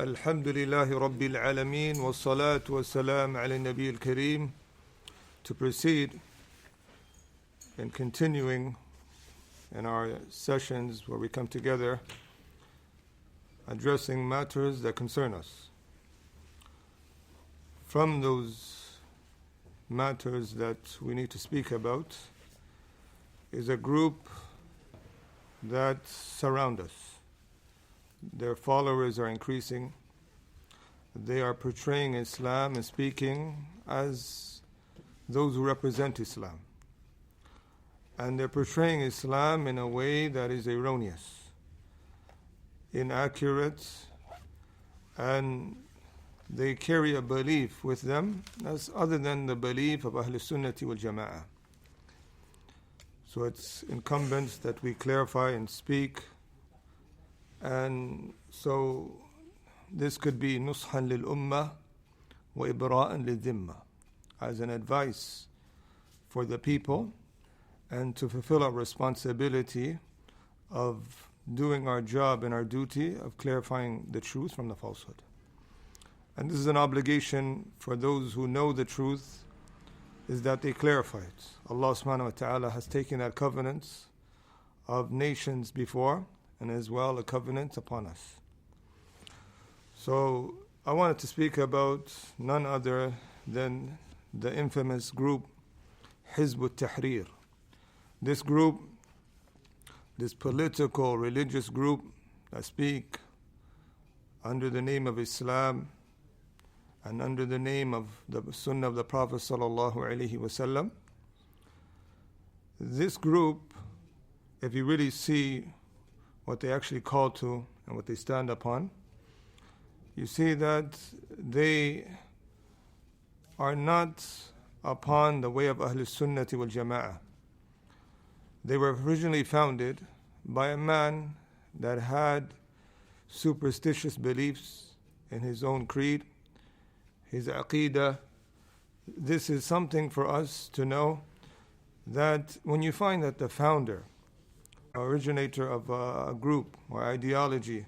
Alhamdulillahi Rabbil Alameen wa salatu wa salam ala Nabi al-Kareem. To proceed in continuing in our sessions where we come together addressing matters that concern us. From those matters that we need to speak about is a group that surround us. Their followers are increasing. They are portraying Islam and speaking as those who represent Islam. And they're portraying Islam in a way that is erroneous, inaccurate, and they carry a belief with them that's other than the belief of Ahl Sunnati wal Jama'ah. So it's incumbent that we clarify and speak. And so this could be nushan lil ummah wa ibra'an lil dhimma, as an advice for the people and to fulfill our responsibility of doing our job and our duty of clarifying the truth from the falsehood. And this is an obligation for those who know the truth, is that they clarify it. Allah subhanahu wa ta'ala has taken that covenant of nations before, and as well a covenant upon us. So I wanted to speak about none other than the infamous group Ḥizb at-Taḥrīr. This group, this political religious group that speak under the name of Islam and under the name of the Sunnah of the Prophet sallallahu alaihi wasallam. This group, if you really see what they actually call to and what they stand upon, you see that they are not upon the way of Ahl Sunnati wal Jama'ah. They were originally founded by a man that had superstitious beliefs in his own creed, his aqidah. This is something for us to know, that when you find that the founder, originator of a group or ideology,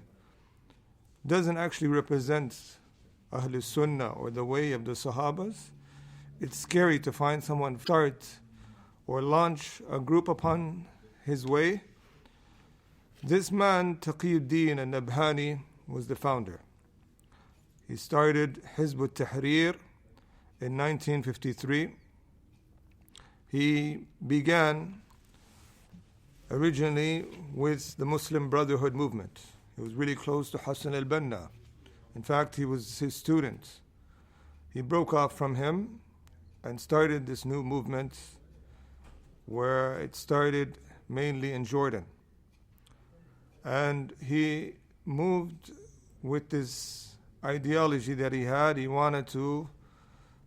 doesn't actually represent Ahl Sunnah or the way of the Sahabas, it's scary to find someone start or launch a group upon his way. This man, Taqiyuddin al-Nabhani, was the founder. He started Ḥizb at-Taḥrīr in 1953. He began originally with the Muslim Brotherhood movement. He was really close to Hassan al-Banna. In fact, he was his student. He broke off from him and started this new movement, where it started mainly in Jordan. And he moved with this ideology that he had. He wanted to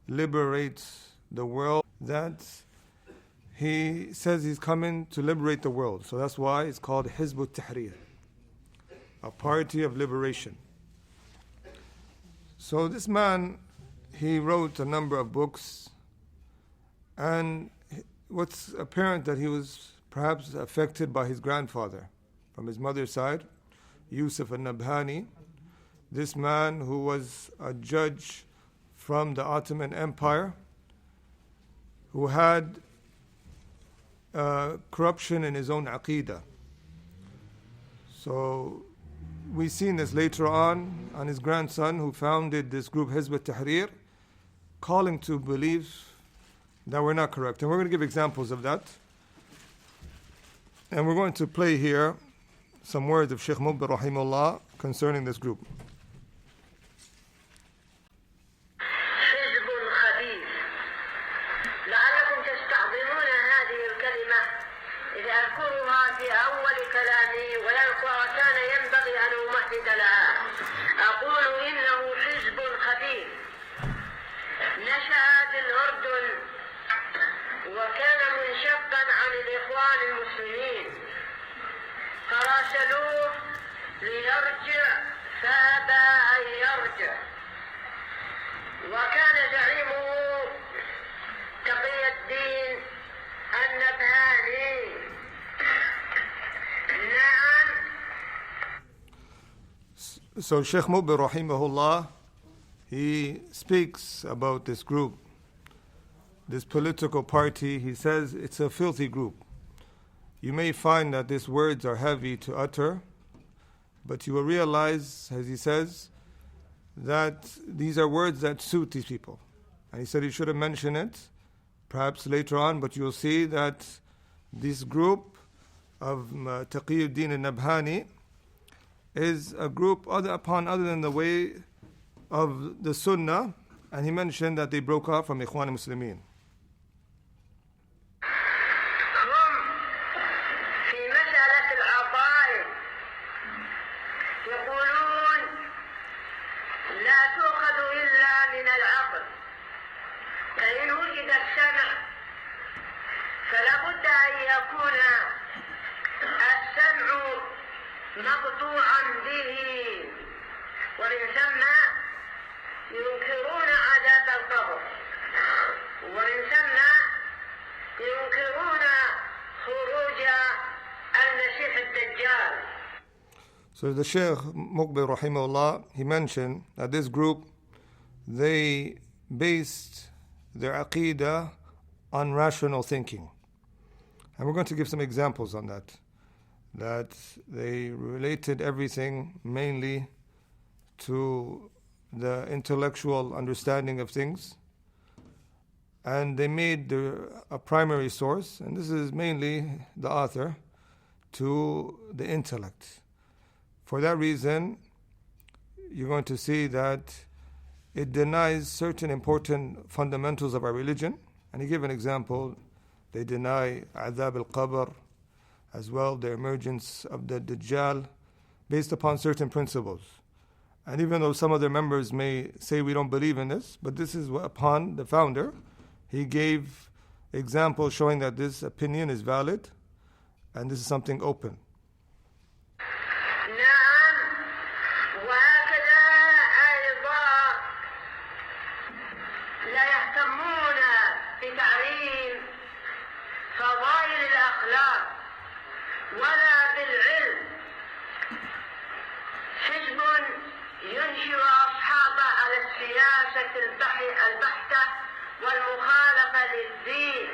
liberate the world. That he says he's coming to liberate the world. So that's why it's called Ḥizb at-Taḥrīr, a party of liberation. So this man, he wrote a number of books, and what's apparent that he was perhaps affected by his grandfather from his mother's side, Yusuf al-Nabhani, this man who was a judge from the Ottoman Empire, who had corruption in his own aqidah. So we've seen this later on his grandson, who founded this group Ḥizb at-Taḥrīr, calling to beliefs that were not correct. And we're going to give examples of that. And we're going to play here some words of Sheikh Muqbil rahimahullah concerning this group. وكان منشقا عن الإخوان المسلمين، فراسلوه ليرجع فأبى أن يرجع، وكان زعيمه تقي الدين النبهاني. نعم. So Sheikh Muqbil rahimahullah, he speaks about this group, this political party. He says it's a filthy group. You may find that these words are heavy to utter, but you will realize, as he says, that these are words that suit these people. And he said he should have mentioned it perhaps later on, but you'll see that this group of Taqiyuddin al-Nabhani is a group other than the way of the Sunnah, and he mentioned that they broke off from Ikhwan al-Muslimin. مقطوعا به ومن ثم ينكرون عذاب القبر ومن ثم ينكرون خروج المسيح الدجال. So the Shaykh Muqbil rahimahullah, he mentioned that this group, they based their aqidah on rational thinking. And we're going to give some examples on that. That they related everything mainly to the intellectual understanding of things, and they made a primary source, and this is mainly the author, to the intellect. For that reason, you're going to see that it denies certain important fundamentals of our religion, and he gave an example. They deny Adhab al-Qabr, as well the emergence of the Dajjal, based upon certain principles. And even though some of their members may say we don't believe in this, but this is upon the founder. He gave examples showing that this opinion is valid, and this is something open. ولا بالعلم حزب ينشئ أصحابه على السياسة البحتة والمخالفة للدين.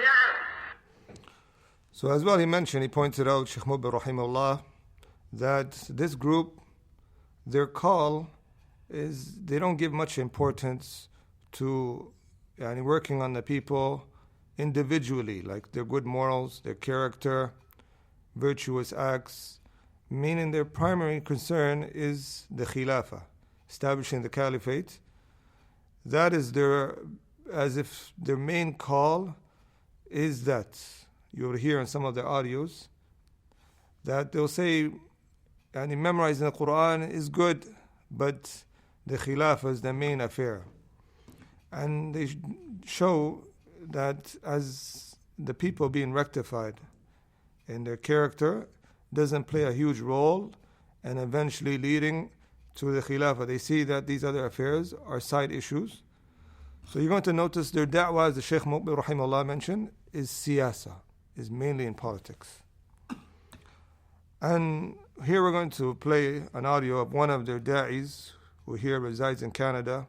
نعم. So as well he pointed out, Sheikh Muqbil rahimahullah, that this group, their call is they don't give much importance to working on the people individually, like their good morals, their character, virtuous acts, meaning their primary concern is the khilafah, establishing the caliphate. That is as if their main call is that. You'll hear in some of their audios that they'll say, memorizing the Quran is good, but the khilafah is the main affair. And they show that as the people being rectified in their character doesn't play a huge role and eventually leading to the khilafah. They see that these other affairs are side issues. So you're going to notice their da'wah, as the Shaykh Muqbil rahimahullah mentioned, is siyasa, is mainly in politics. And here we're going to play an audio of one of their da'is who here resides in Canada.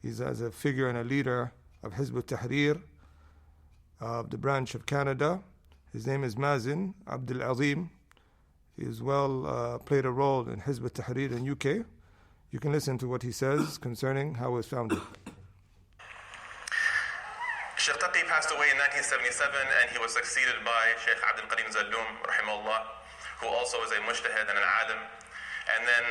He's as a figure and a leader of Ḥizb at-Taḥrīr, of the branch of Canada. His name is Mazin Abdul Azim. He as well played a role in Ḥizb at-Taḥrīr in UK. You can listen to what he says concerning how it was founded. Sheikh Taqi passed away in 1977, and he was succeeded by Sheikh Abdul Qadim Zalloum, rahimahullah, who also is a mujtahid and an alim. And then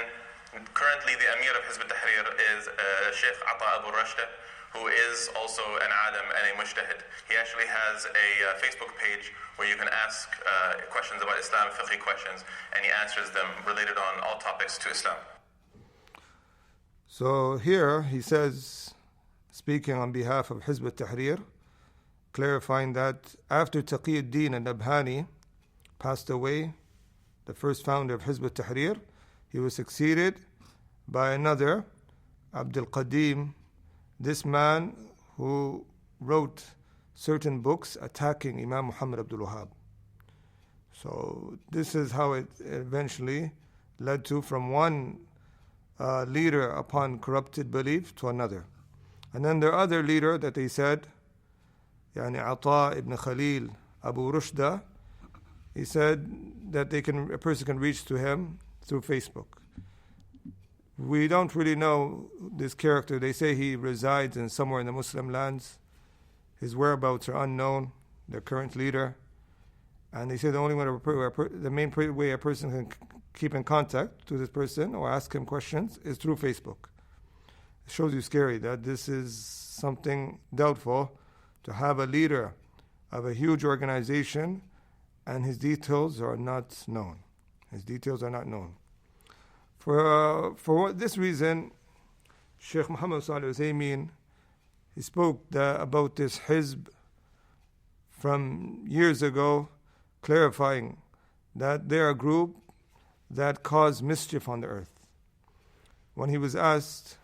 currently the Amir of Ḥizb at-Taḥrīr is Sheikh Ata Abu Rashda, who is also an alim and a mujtahid. He actually has a Facebook page where you can ask questions about Islam, fiqh questions, and he answers them related on all topics to Islam. So here he says, speaking on behalf of Ḥizb at-Taḥrīr, clarifying that after Taqiyuddin al-Nabhani passed away, the first founder of Ḥizb at-Taḥrīr, he was succeeded by another, Abdul Qadim, this man who wrote certain books attacking Imam Muhammad Abdul Wahhab. So this is how it eventually led to from one leader upon corrupted belief to another. And then their other leader that they said, Yani Ata ibn Khalil Abu Rushda, he said that a person can reach to him through Facebook. We don't really know this character. They say he resides in somewhere in the Muslim lands. His whereabouts are unknown, their current leader. And they say the only way, the main way a person can keep in contact to this person or ask him questions is through Facebook. It shows you scary that this is something doubtful, to have a leader of a huge organization and his details are not known. His details are not known. For this reason, Sheikh Muhammad Salih Uthaymeen, he spoke about this Hizb from years ago, clarifying that they're a group that cause mischief on the earth. When he was asked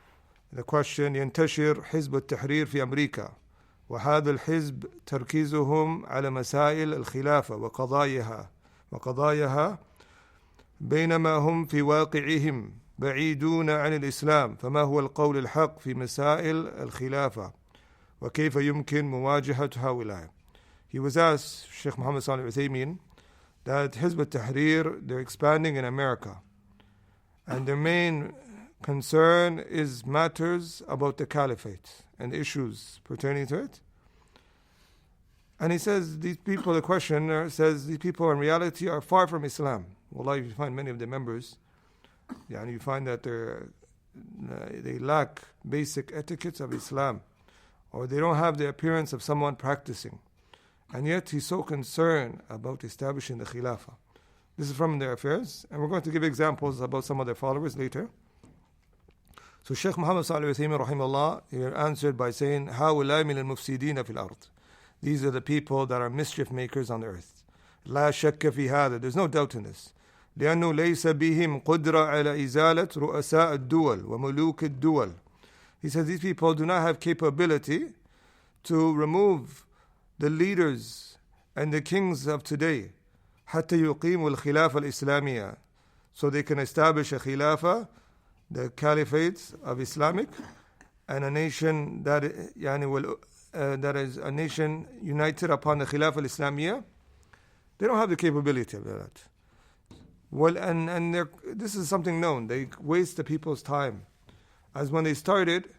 the question, ينتشر حزب التحرير في أمريكا وهذا الحزب تركيزهم على مسائل الخلافة وقضاياها بينما هم في واقعهم بعيدون عن الإسلام فما هو القول الحق في مسائل الخلافة وكيف يمكن مواجهة هؤلاء. He was asked, Sheikh Muhammad Salih Uthaymeen, that Ḥizb at-Taḥrīr, they're expanding in America. And their main concern is matters about the caliphate and issues pertaining to it. And he says, these people, the questioner says, these people in reality are far from Islam. Wallahi, you find many of the members, you find that they lack basic etiquettes of Islam, or they don't have the appearance of someone practicing. And yet he's so concerned about establishing the Khilafah. This is from their affairs, and we're going to give examples about some of their followers later. So Sheikh Muhammad Salih Uthaymeen rahimahullah, he answered by saying, هؤلاء من المفسدين في الأرض. These are the people that are mischief makers on the earth. لا شك في هذا. There's no doubt in this. لأنه ليس بهم قدرة على إزالة رؤساء الدول وملوك الدول. He says these people do not have capability to remove the leaders and the kings of today حتى يقيموا الخلافة الإسلامية, so they can establish a khilafah, the caliphate of Islamic, and a nation that is a nation united upon the khilafah al-Islamiyah. They don't have the capability of that. Well, and this is something known. They waste the people's time. As when they started,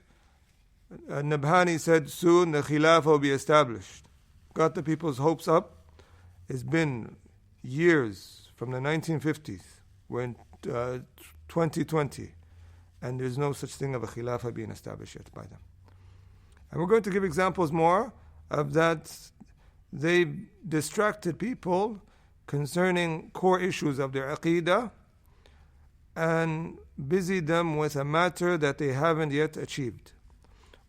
Nabhani said, soon the khilafah will be established. Got the people's hopes up. It's been years from the 1950s. We're in 2020. And there's no such thing of a khilafah being established yet by them. And we're going to give examples more of that. They distracted people concerning core issues of their aqeedah and busied them with a matter that they haven't yet achieved.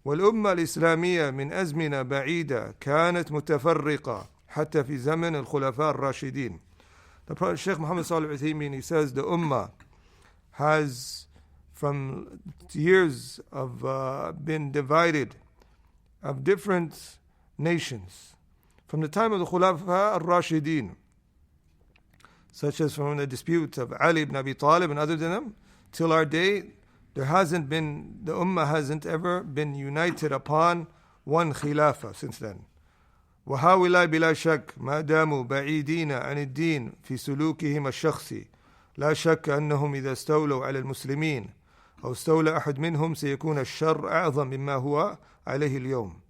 والأمة الإسلامية من أزمنة بعيدة كانت متفرقة حتى في زمن الخلفاء الراشدين. The Prophet Sheikh Muhammad Salih Uthaymeen, he says the Ummah has from years of been divided of different nations. From the time of the Khulafa al-Rashidin, such as from the dispute of Ali ibn Abi Talib and other than them, till our day, the Ummah hasn't ever been united upon one Khilafah since then. وهؤلاء بلا شك ما داموا بعيدين عن الدين في سلوكهم الشخصي لا شك أنهم إذا استولوا على المسلمين أو استولى أحد منهم سيكون الشر أعظم مما هو عليه اليوم.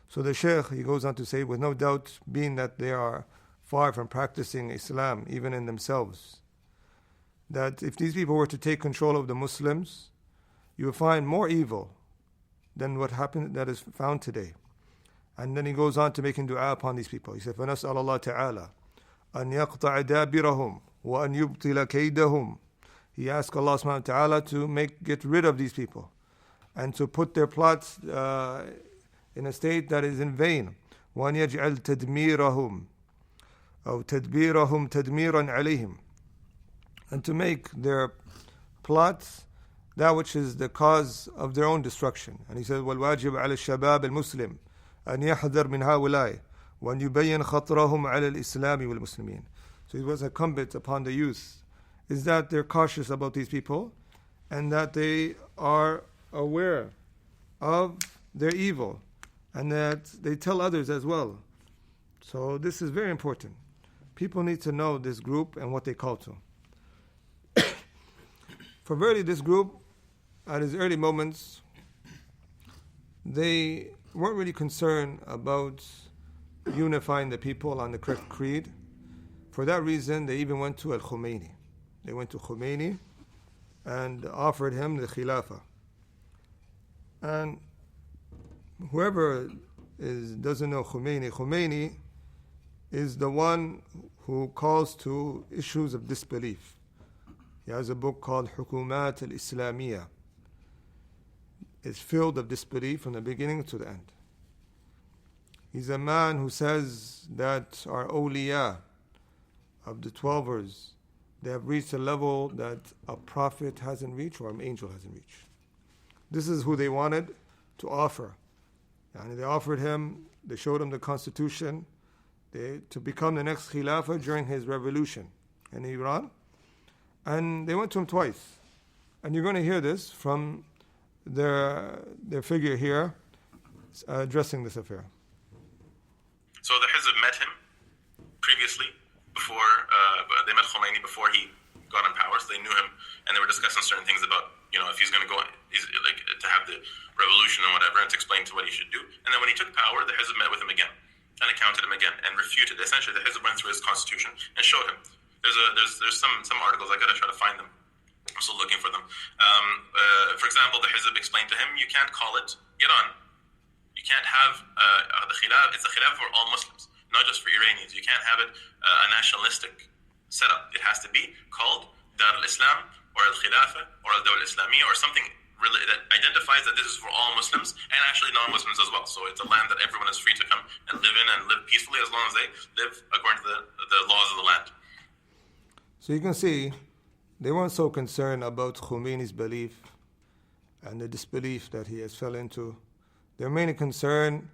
So the Shaykh, he goes on to say, with no doubt, being that they are far from practicing Islam, even in themselves, that if these people were to take control of the Muslims, you would find more evil than what happened that is found today. And then he goes on to making dua upon these people. He said, فَنَسْأَلَ اللَّهَ تَعَالَى أَنْ يَقْطَعَ دَابِرَهُمْ وَأَنْ يُبْطِلَ كَيْدَهُمْ. He asked Allah subhanahu wa ta'ala to get rid of these people and to put their plots in a state that is in vain. وَأَنْ يَجْعَلْ تَدْمِيرَهُمْ أو تَدْبِيرَهُمْ تَدْمِيرًا عَلَيْهِمْ, and to make their plots that which is the cause of their own destruction. And he said, وَالْوَاجِبْ عَلَى الشَّبَابِ الْمُسْلِمِ أن يحذر من هؤلاء وأن يبين خطرهم على الإسلام والمسلمين. So it was incumbent upon the youth is that they're cautious about these people and that they are aware of their evil and that they tell others as well. So this is very important. People need to know this group and what they call to. For verily this group, at its early moments, they weren't really concerned about unifying the people on the correct creed. For that reason, they even went to Al-Khomeini. They went to Khomeini and offered him the Khilafah. And whoever doesn't know Khomeini is the one who calls to issues of disbelief. He has a book called Hukumat al-Islamiyah. It's filled of disbelief from the beginning to the end. He's a man who says that our awliya of the 12ers, they have reached a level that a prophet hasn't reached or an angel hasn't reached. This is who they wanted to offer. And they offered him, they showed him the constitution to become the next Khilafah during his revolution in Iran. And they went to him twice. And you're going to hear this from their figure here addressing this affair. So the Hizb met him previously, before they met Khomeini before he got in power, so they knew him, and they were discussing certain things about, if he's going to go, he's like to have the revolution and whatever, and to explain to what he should do. And then when he took power, the Hizb met with him again, and accounted him again, and refuted. Essentially, the Hizb went through his constitution and showed him. There's some articles, I gotta try to find them. I'm still looking for them. For example, the Hizb explained to him, you can't call it Iran. You can't have the Khilafah. It's a Khilafah for all Muslims, not just for Iranians. You can't have it a nationalistic setup. It has to be called Dar al-Islam or al-Khilafah or al-Dawla al-Islamiyya or something really that identifies that this is for all Muslims and actually non-Muslims as well. So it's a land that everyone is free to come and live in and live peacefully as long as they live according to the laws of the land. So you can see, they weren't so concerned about Khomeini's belief and the disbelief that he has fell into. They're mainly concerned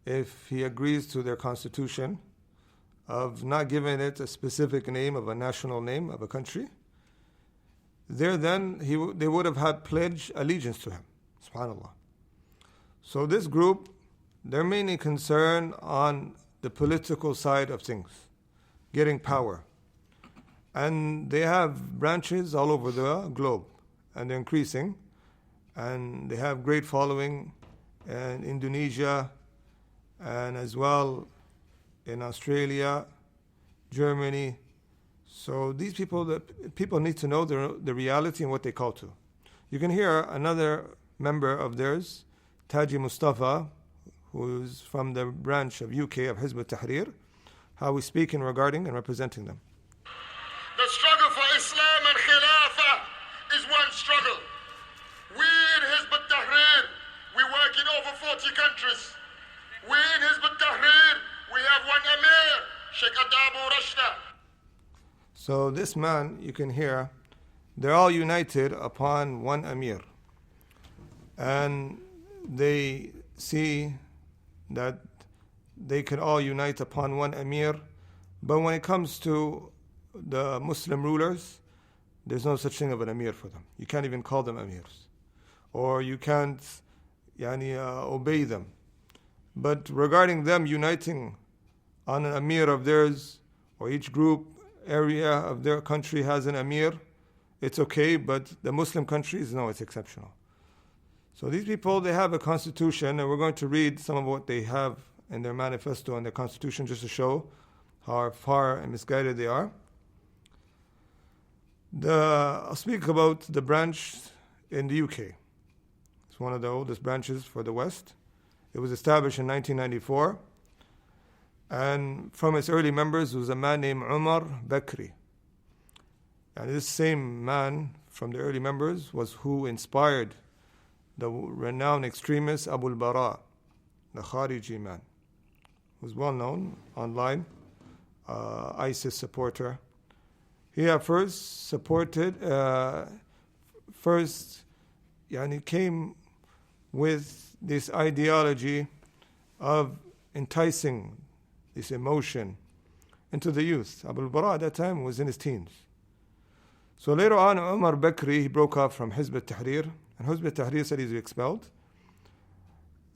if he agrees to their constitution of not giving it a specific name of a national name of a country. There then, they would have had pledged allegiance to him. SubhanAllah. So this group, they're mainly concerned on the political side of things, getting power. And they have branches all over the globe, and they're increasing. And they have great following in Indonesia, and as well in Australia, Germany. So these people need to know the reality and what they call to. You can hear another member of theirs, Taji Mustafa, who's from the branch of UK of Ḥizb at-Taḥrīr, how he's speaking regarding and representing them. The struggle for Islam and Khilafah is one struggle. We in Ḥizb at-Taḥrīr, we work in over 40 countries. We in Ḥizb at-Taḥrīr, we have one Amir, Sheikh Abu Rashda. So this man, you can hear, they're all united upon one Amir. And they see that they can all unite upon one Amir. But when it comes to the Muslim rulers, there's no such thing of an Amir for them. You can't even call them Amirs. Or you can't obey them. But regarding them uniting on an Amir of theirs, or each group, area of their country has an Amir, it's okay, but the Muslim countries, no, it's exceptional. So these people, they have a constitution, and we're going to read some of what they have in their manifesto and their constitution just to show how far and misguided they are. I'll speak about the branch in the UK. It's one of the oldest branches for the West. It was established in 1994. And from its early members was a man named Umar Bakri. And this same man from the early members was who inspired the renowned extremist Abu-Bara, the Khariji man, who's well known online, ISIS supporter. He at first supported, came with this ideology of enticing this emotion into the youth. Abu-Bara at that time was in his teens. So later on, Umar Bakri, he broke off from Ḥizb at-Taḥrīr, and Ḥizb at-Taḥrīr said he's expelled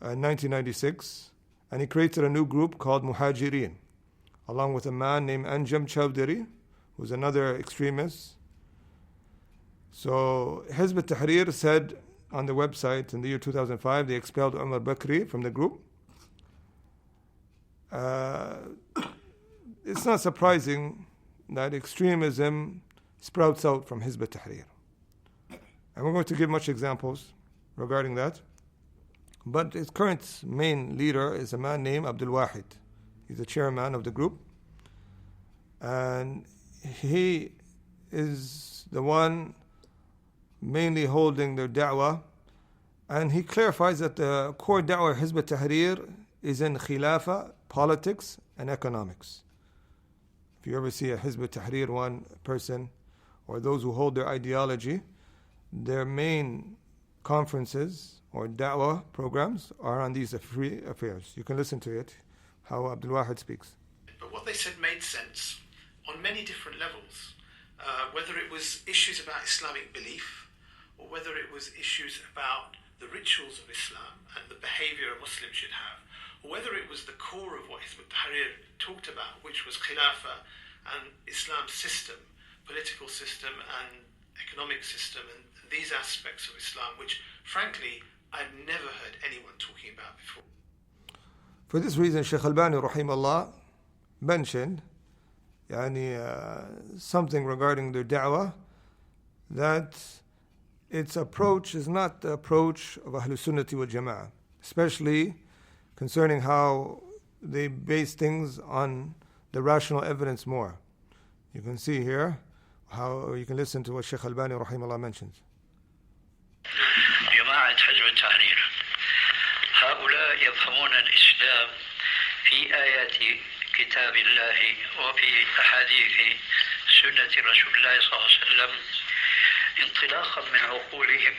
in 1996, and he created a new group called Muhajirin, along with a man named Anjam Chowdhury, who's another extremist. So Ḥizb at-Taḥrīr said on the website in the year 2005, they expelled Umar Bakri from the group. It's not surprising that extremism sprouts out from Ḥizb at-Taḥrīr. And we're going to give much examples regarding that. But its current main leader is a man named Abdul. He's the chairman of the group. And he is the one mainly holding their da'wah. And he clarifies that the core da'wah of Ḥizb at-Taḥrīr is in khilafah, politics, and economics. If you ever see a Ḥizb at-Taḥrīr one person, or those who hold their ideology, their main conferences or da'wah programs are on these free affairs. You can listen to it, how Abdul speaks. But what they said made sense on many different levels, whether it was issues about Islamic belief, or whether it was issues about the rituals of Islam and the behavior a Muslim should have, or whether it was the core of what Ḥizb at-Taḥrīr talked about, which was khilafah and Islam's system, political system and economic system, and these aspects of Islam, which frankly I've never heard anyone talking about before. For this reason, Shaykh Albani rahimahullah mentioned something regarding their da'wah, that its approach is not the approach of Ahlul Sunnati wal Jama'ah, especially concerning how they base things on the rational evidence more. You can see here how you can listen to what Shaykh Albani rahimahullah mentions. جماعة حزب التحرير هؤلاء يفهمون الإسلام في آيات كتاب الله وفي أحاديث سنة رسول الله صلى الله عليه وسلم انطلاقا من عقولهم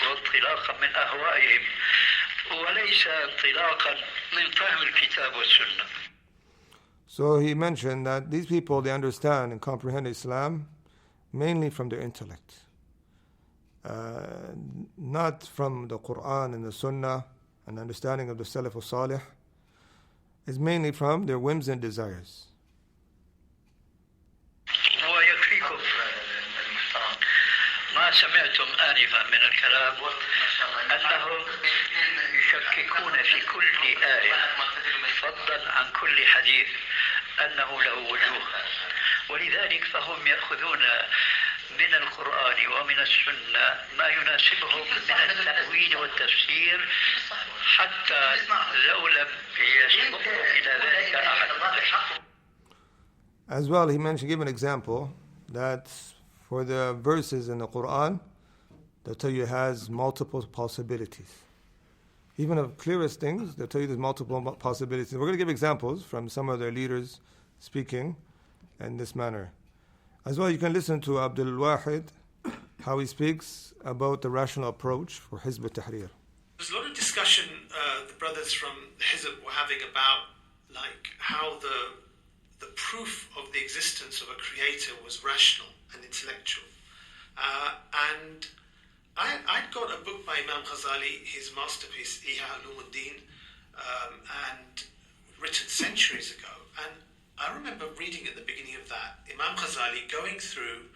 وانطلاقا من أهوائهم وليس انطلاقا من فهم الكتاب والسنة. So he mentioned that these people, they understand and comprehend Islam mainly from their intellect, not from the Quran and the Sunnah and understanding of the Salaf al-Salih. Is mainly from their whims and desires. ويكفيكم ما سمعتم آنفا من الكلام أنهم يشككون في كل آية فضلا عن كل حديث أنه له وجوه، ولذلك فهم يأخذون من القرآن ومن السنة ما يناسبهم من التأويل والتفسير حتى لو لم يسبق إلى ذلك أحد. As well, he gave an example that for the verses in the Quran, they'll tell you it has multiple possibilities. Even of clearest things, they'll tell you there's multiple possibilities. We're going to give examples from some of their leaders speaking in this manner. As well, you can listen to Abdul, how he speaks about the rational approach for Ḥizb at-Taḥrīr. There's a lot of discussion the brothers from the Hizb were having about how the proof of the existence of a creator was rational and intellectual. And I'd got a book by Imam Ghazali, his masterpiece, Ihya Ulumuddin, and written centuries ago. And I remember reading at the beginning of that, Imam Ghazali going through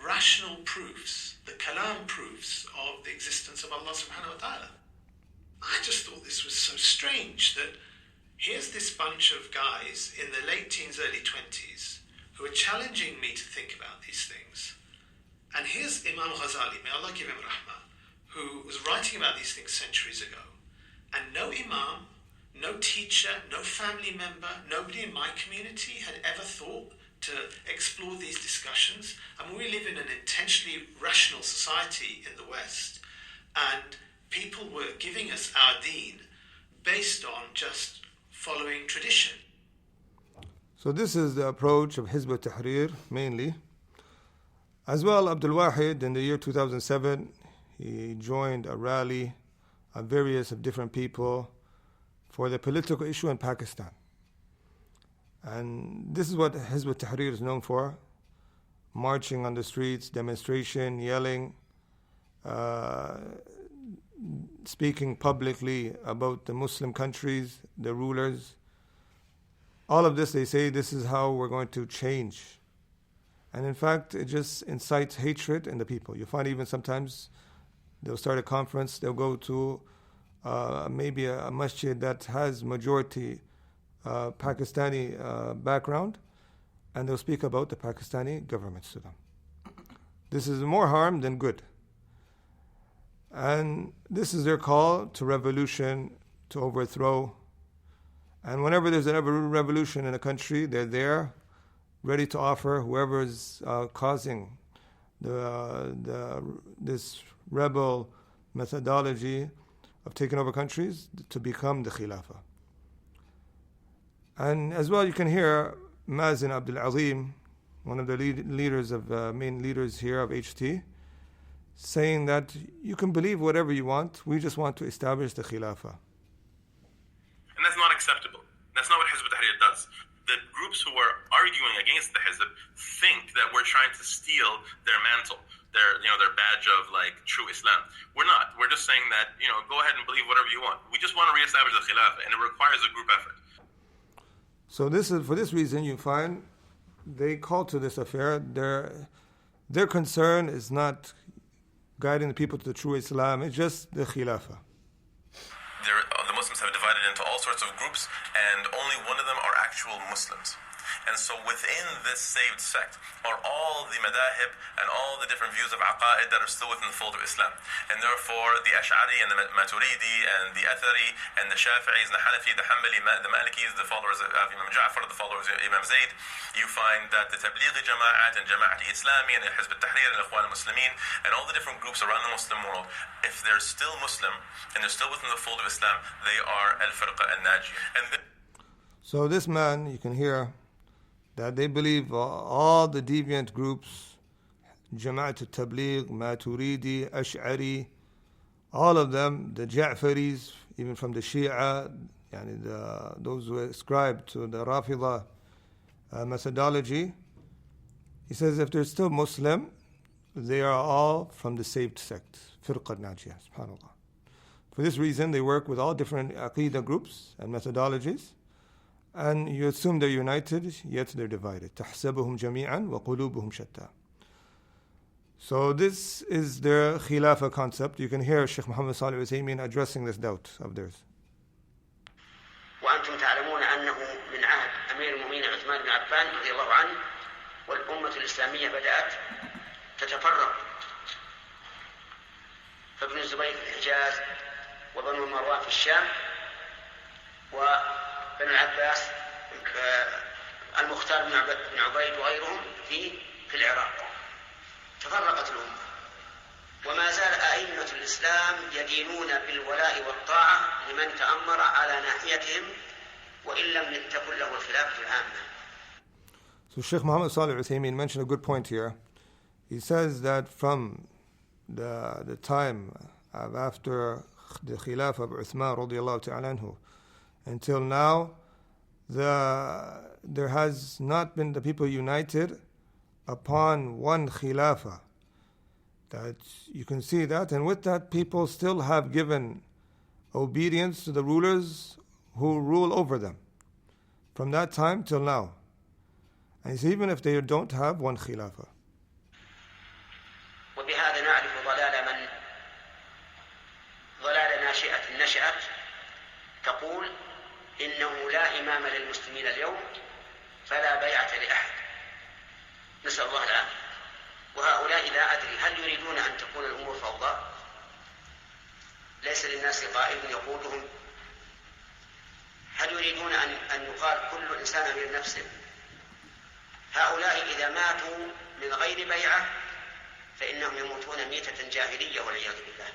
rational proofs, the kalam proofs of the existence of Allah subhanahu wa ta'ala. I just thought this was so strange that here's this bunch of guys in their late teens, early 20s who are challenging me to think about these things. And here's Imam Ghazali, may Allah give him rahmah, who was writing about these things centuries ago. And no imam, no teacher, no family member, nobody in my community had ever thought to explore these discussions. I mean, we live in an intentionally rational society in the West, and people were giving us our deen based on just following tradition. So this is the approach of Ḥizb at-Taḥrīr mainly. As well, Abdul in the year 2007, he joined a rally of different people for the political issue in Pakistan. And this is what Ḥizb at-Taḥrīr is known for. marching on the streets, demonstration, yelling, speaking publicly about the Muslim countries, the rulers. All of this, they say, this is how we're going to change. And in fact, it just incites hatred in the people. You find even sometimes they'll start a conference, they'll go to maybe a masjid that has majority Pakistani background, and they'll speak about the Pakistani governments to them. This is more harm than good. And this is their call to revolution, to overthrow. And whenever there's a revolution in a country, they're there, ready to offer whoever is causing this rebel methodology of taking over countries to become the Khilafah. And as well, you can hear Mazin Abdul Azim, one of the leaders of main leaders here of HT, saying that you can believe whatever you want, we just want to establish the Khilafah. And that's not acceptable. That's not what Ḥizb at-Taḥrīr does. The groups who are arguing against the Hizb think that we're trying to steal their mantle, their badge of like true Islam. We're not. We're just saying that, go ahead and believe whatever you want. We just want to reestablish the Khilafah, and it requires a group effort. So for this reason, you find they call to this affair. Their concern is not guiding the people to the true Islam. It's just the Khilafah. The Muslims have divided into all sorts of groups, and only one of them are actual Muslims. And so within this saved sect are all the madahib and all the different views of aqa'id that are still within the fold of Islam. And therefore the Ash'ari and the Maturidi and the Athari and the Shafi'is and the Hanafi, the Hanbali, the Malikis, the followers of Imam Ja'far, the followers of Imam Zayd, you find that the Tablighi Jama'at and Jama'at Islami and Ḥizb at-Taḥrīr and Ikhwan al-Muslimin and all the different groups around the Muslim world, if they're still Muslim and they're still within the fold of Islam, they are al-Firqa al-Najiyah. So this man, you can hear that they believe all the deviant groups, Jama'at al-Tabligh, Maturidi, Ash'ari, all of them, the Ja'faris, even from the Shia, those who ascribe to the Rafida methodology, he says if they're still Muslim, they are all from the saved sect, Firqa al-Najiyah, subhanAllah. For this reason, they work with all different Aqidah groups and methodologies, and you assume they're united, yet they're divided. تَحْسَبُهُمْ جَمِيعًا وَقُلُوبُهُمْ شَتَّى. So this is their Khilafah concept. You can hear Sheikh Muhammad Salih al-Uthaymeen addressing this doubt of theirs. وأنتم تعلمون أنه من عهد أمير المؤمنين عثمان بن عفان رضي الله عنه والأمة الإسلامية بدأت تتفرق، فابن الزبير في الحجاز وبنو مروان في الشام وبنو العباس المختار بن عبيد وغيرهم في العراق. تفرقت الأمة، وما زال أئمة الإسلام يدينون بالولاء والطاعة لمن تأمر على ناحيتهم وإن لم تكن له الخلافة العامة. So Sheikh Muhammad Salih al-Uthaymeen mentioned a good point here. He says that from the time of after the Khilafah of Uthman radiallahu ta'ala anhu until now, there has not been the people united upon one Khilafah. That you can see that, and with that, people still have given obedience to the rulers who rule over them from that time till now. And it's even if they don't have one Khilafah. وبهذا نعرف ضلال ناشئة نشأت تقول إنه لا إمام للمسلمين اليوم فلا بيعة لأحد. نسأل الله العافية. وهؤلاء لا أدري هل يريدون أن تكون الأمور فوضى؟ ليس للناس قائد يقودهم؟ هل يريدون أن يقال كل إنسان أمير نفسه؟ هؤلاء إذا ماتوا من غير بيعة فإنهم يموتون ميتة جاهلية والعياذ بالله.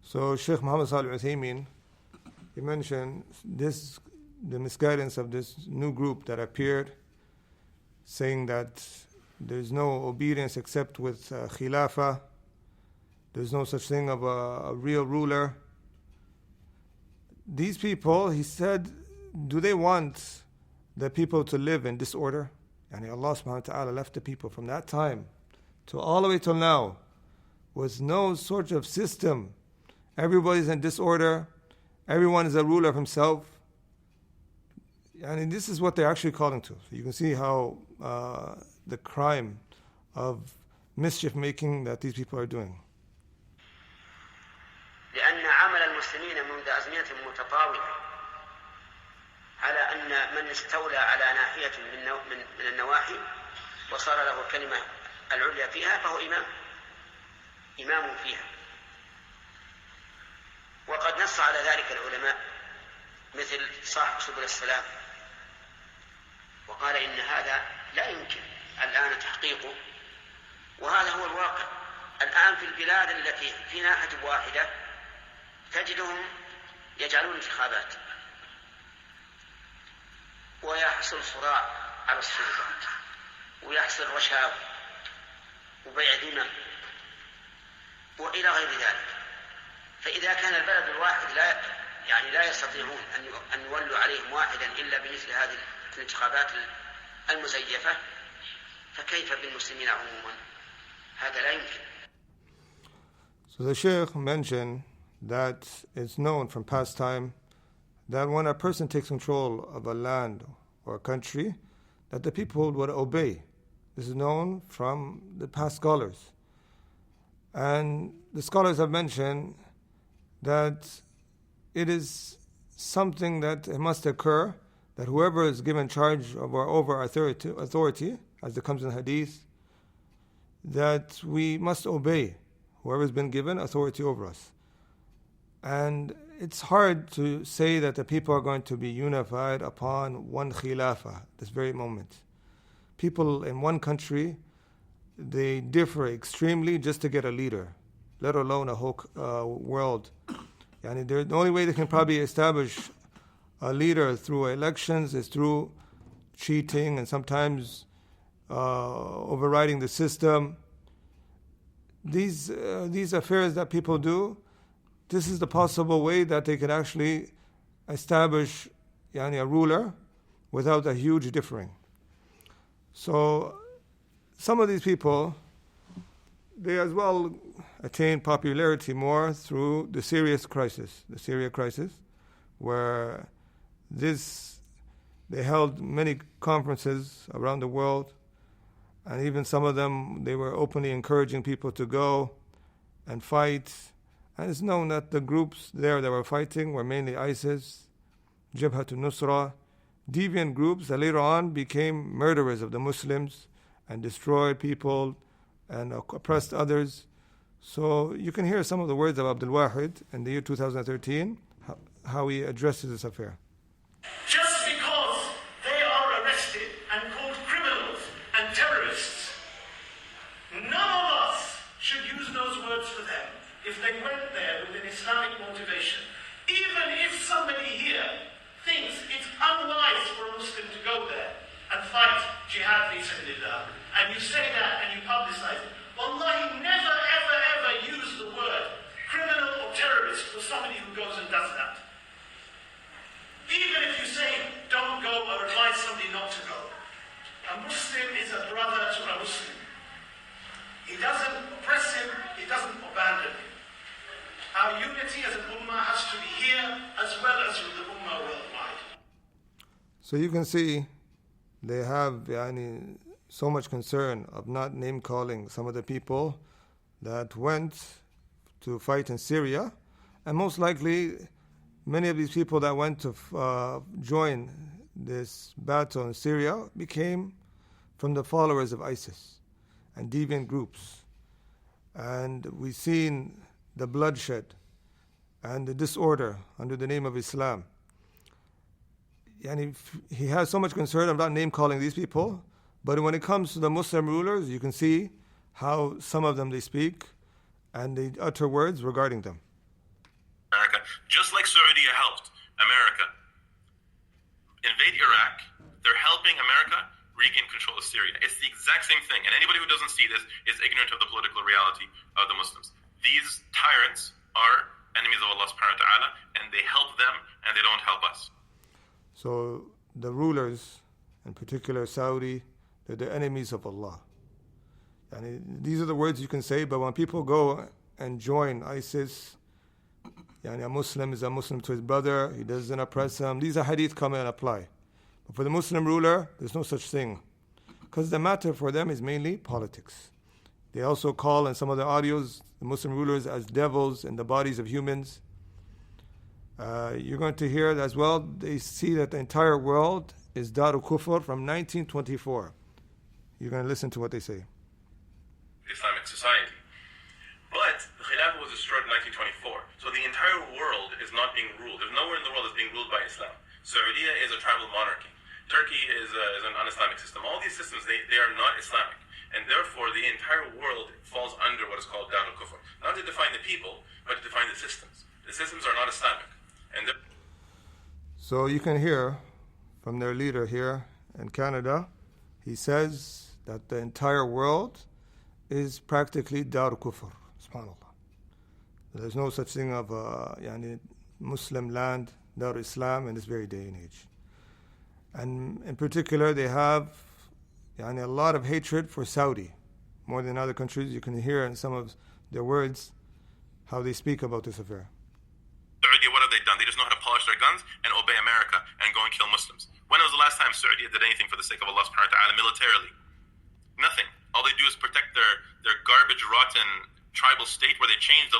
So Sheikh Muhammad Salih al-Uthaymeen, he mentioned the misguidance of this new group that appeared, saying that there's no obedience except with Khilafah. There's no such thing of a real ruler. These people, he said, do they want the people to live in disorder, And Allah subhanahu wa ta'ala left the people from that time to all the way till now with no sort of system. Everybody's in disorder. Everyone is a ruler of himself. And this is what they're actually calling to. So you can see how the crime of mischief making that these people are doing. لأن عمل المسلمين منذ أزمنة متطاولة على أن من استولى على ناحية من النواحي وصار له الكلمة العليا فيها فهو إمام فيها. وقد نص على ذلك العلماء مثل صاحب سبل السلام وقال إن هذا لا يمكن الآن تحقيقه، وهذا هو الواقع الآن في البلاد التي في ناحية واحدة تجدهم يجعلون انتخابات ويحصل صراع على السلطات ويحصل رشاوى وبيع ذمم وإلى غير ذلك. فإذا كان البلد الواحد لا يستطيعون أن يولوا عليهم واحدا إلا بمثل هذه الانتخابات المزيفة، فكيف بالمسلمين عموما؟ هذا لا يمكن. So the Shaykh mentioned that it's known from past time that when a person takes control of a land or a country, that the people would obey. This is known from the past scholars. And the scholars have mentioned that it is something that it must occur, that whoever is given charge of or over authority, as it comes in Hadith, that we must obey whoever has been given authority over us. And it's hard to say that the people are going to be unified upon one khilafah this very moment. People in one country, they differ extremely just to get a leader, let alone a whole world. The only way they can probably establish a leader through elections is through cheating and sometimes overriding the system. These affairs that people do, this is the possible way that they can actually establish a ruler without a huge differing. So some of these people, they as well attain popularity more through the Syria crisis, where they held many conferences around the world, and even some of them, they were openly encouraging people to go and fight. And it's known that the groups there that were fighting were mainly ISIS, Jabhat al-Nusra, deviant groups that later on became murderers of the Muslims and destroyed people and oppressed others. So you can hear some of the words of Abdul Wahid in the year 2013, how he addresses this affair. Just because they are arrested and called criminals and terrorists, none of us should use those words for them if they went there with an Islamic motivation. Even if somebody here thinks it's unwise for a Muslim to go there and fight jihad fi sabilillah, and you say that and you publicize it, wallahi, never ever ever use the word criminal or terrorist for somebody who goes and does that. Even if you say don't go or advise somebody not to go, a Muslim is a brother to a Muslim. He doesn't oppress him, he doesn't abandon him. Our unity as an ummah has to be here as well as with the ummah worldwide. So you can see they have so much concern of not name-calling some of the people that went to fight in Syria. And most likely, many of these people that went to join this battle in Syria became from the followers of ISIS and deviant groups. And we've seen the bloodshed and the disorder under the name of Islam. And he has so much concern of not name-calling these people, but when it comes to the Muslim rulers, you can see how some of them they speak and they utter words regarding them. America, just like Saudi helped America invade Iraq, they're helping America regain control of Syria. It's the exact same thing, and anybody who doesn't see this is ignorant of the political reality of the Muslims. These tyrants are enemies of Allah subhanahu wa ta'ala, and they help them and they don't help us. So the rulers, in particular Saudi, they're the enemies of Allah. And these are the words you can say, but when people go and join ISIS, a Muslim is a Muslim to his brother, he doesn't oppress him. These are hadith come and apply. But for the Muslim ruler, there's no such thing. Because the matter for them is mainly politics. They also call in some of the audios the Muslim rulers as devils in the bodies of humans. You're going to hear as well, they see that the entire world is Darul Kufr from 1924. You're going to listen to what they say. Islamic society. But the Khilafah was destroyed in 1924. So the entire world is not being ruled. There's nowhere in the world that's being ruled by Islam. Saudi is a tribal monarchy. Turkey is an un-Islamic system. All these systems, they are not Islamic. And therefore, the entire world falls under what is called Darul Kufr. Not to define the people, but to define the systems. The systems are not Islamic. So you can hear from their leader here in Canada, he says that the entire world is practically Darul Kufr. SubhanAllah. There's no such thing of Muslim land, Darul Islam in this very day and age. And in particular, they have a lot of hatred for Saudi, more than other countries. You can hear in some of their words how they speak about this affair. Saudi, what have they done? They just know how to polish their guns and obey America and go and kill Muslims. When was the last time Saudi did anything for the sake of Allah subhanahu wa ta'ala militarily? Nothing. All they do is protect their garbage, rotten tribal state where they changed the